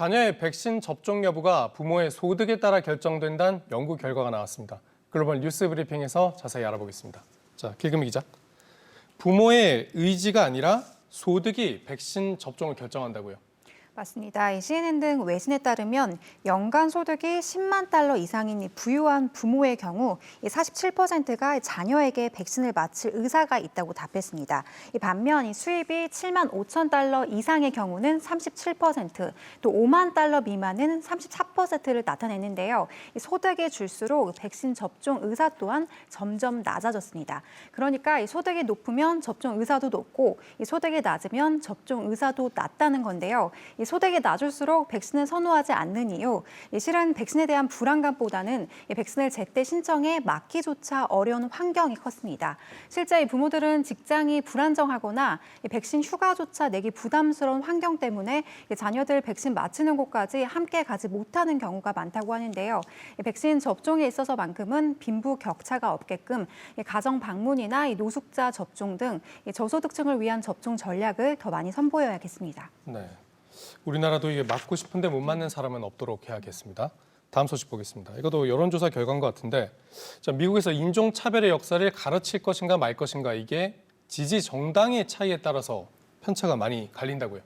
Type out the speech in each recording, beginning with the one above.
자녀의 백신 접종 여부가 부모의 소득에 따라 결정된다는 연구 결과가 나왔습니다. 글로벌 뉴스 브리핑에서 자세히 알아보겠습니다. 자, 길금희 기자. 부모의 의지가 아니라 소득이 백신 접종을 결정한다고요? 맞습니다. 이 CNN 등 외신에 따르면 연간 소득이 10만 달러 이상인 부유한 부모의 경우 47%가 자녀에게 백신을 맞힐 의사가 있다고 답했습니다. 반면 이 수입이 7만 5천 달러 이상의 경우는 37%, 또 5만 달러 미만은 34%를 나타냈는데요. 소득이 줄수록 백신 접종 의사 또한 점점 낮아졌습니다. 그러니까 이 소득이 높으면 접종 의사도 높고 이 소득이 낮으면 접종 의사도 낮다는 건데요. 이 소득이 낮을수록 백신을 선호하지 않는 이유, 실은 백신에 대한 불안감보다는 이 백신을 제때 신청해 맞기조차 어려운 환경이 컸습니다. 실제 이 부모들은 직장이 불안정하거나 이 백신 휴가조차 내기 부담스러운 환경 때문에 이 자녀들 백신 맞히는 곳까지 함께 가지 못하는 경우가 많다고 하는데요. 이 백신 접종에 있어서만큼은 빈부격차가 없게끔 이 가정 방문이나 이 노숙자 접종 등 이 저소득층을 위한 접종 전략을 더 많이 선보여야겠습니다. 네. 우리나라도 이게 맞고 싶은데 못 맞는 사람은 없도록 해야겠습니다. 다음 소식 보겠습니다. 이것도 여론조사 결과인 것 같은데, 자, 미국에서 인종차별의 역사를 가르칠 것인가 말 것인가 이게 지지 정당의 차이에 따라서 편차가 많이 갈린다고요.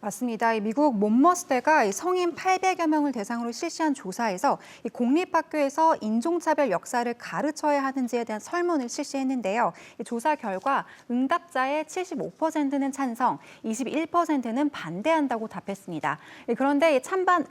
맞습니다. 미국 몬머스대가 성인 800여 명을 대상으로 실시한 조사에서 공립학교에서 인종차별 역사를 가르쳐야 하는지에 대한 설문을 실시했는데요. 조사 결과 응답자의 75%는 찬성, 21%는 반대한다고 답했습니다. 그런데 찬반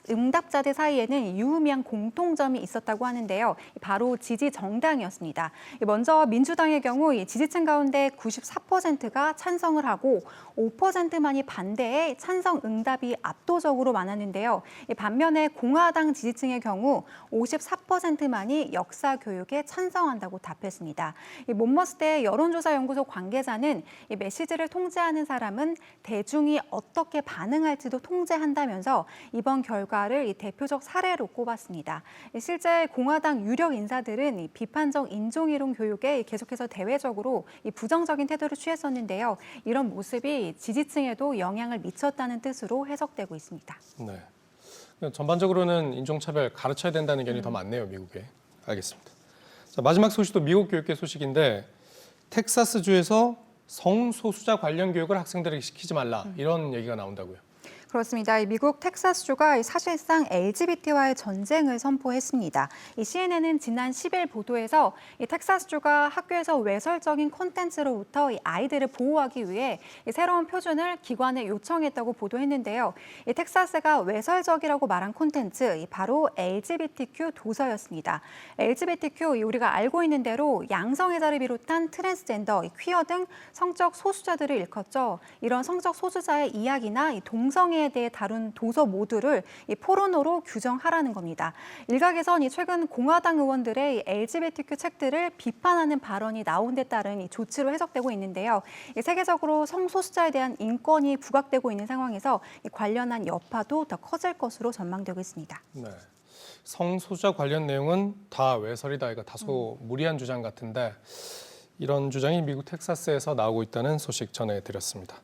응답자들 사이에는 유의미한 공통점이 있었다고 하는데요. 바로 지지 정당이었습니다. 먼저 민주당의 경우 지지층 가운데 94%가 찬성을 하고 5%만이 반대해 찬성 응답이 압도적으로 많았는데요. 반면에 공화당 지지층의 경우 54%만이 역사 교육에 찬성한다고 답했습니다. 몬머스대 여론조사 연구소 관계자는 이 메시지를 통제하는 사람은 대중이 어떻게 반응할지도 통제한다면서 이번 결과를 대표적 사례로 꼽았습니다. 실제 공화당 유력 인사들은 이 비판적 인종이론 교육에 계속해서 대외적으로 부정적인 태도를 취했었는데요. 이런 모습이 지지층에도 영향을 미쳤다는 뜻으로 해석되고 있습니다. 네. 전반적으로는 인종차별 가르쳐야 된다는 의견이 더 많네요, 미국에. 알겠습니다. 자, 마지막 소식도 미국 교육계 소식인데 텍사스주에서 성소수자 관련 교육을 학생들에게 시키지 말라 이런 얘기가 나온다고요. 그렇습니다. 미국 텍사스주가 사실상 LGBT와의 전쟁을 선포했습니다. CNN은 지난 10일 보도에서 텍사스주가 학교에서 외설적인 콘텐츠로부터 아이들을 보호하기 위해 새로운 표준을 기관에 요청했다고 보도했는데요. 텍사스가 외설적이라고 말한 콘텐츠, 바로 LGBTQ 도서였습니다. LGBTQ, 우리가 알고 있는 대로 양성애자를 비롯한 트랜스젠더, 퀴어 등 성적 소수자들을 일컫죠. 이런 성적 소수자의 이야기나 동성애에 대해 다룬 도서 모두를 포르노로 규정하라는 겁니다. 일각에선 최근 공화당 의원들의 LGBTQ 책들을 비판하는 발언이 나온 데 따른 조치로 해석되고 있는데요. 세계적으로 성소수자에 대한 인권이 부각되고 있는 상황에서 관련한 여파도 더 커질 것으로 전망되고 있습니다. 네. 성소수자 관련 내용은 다 외설이다. 이거 다소 무리한 주장 같은데 이런 주장이 미국 텍사스에서 나오고 있다는 소식 전해드렸습니다.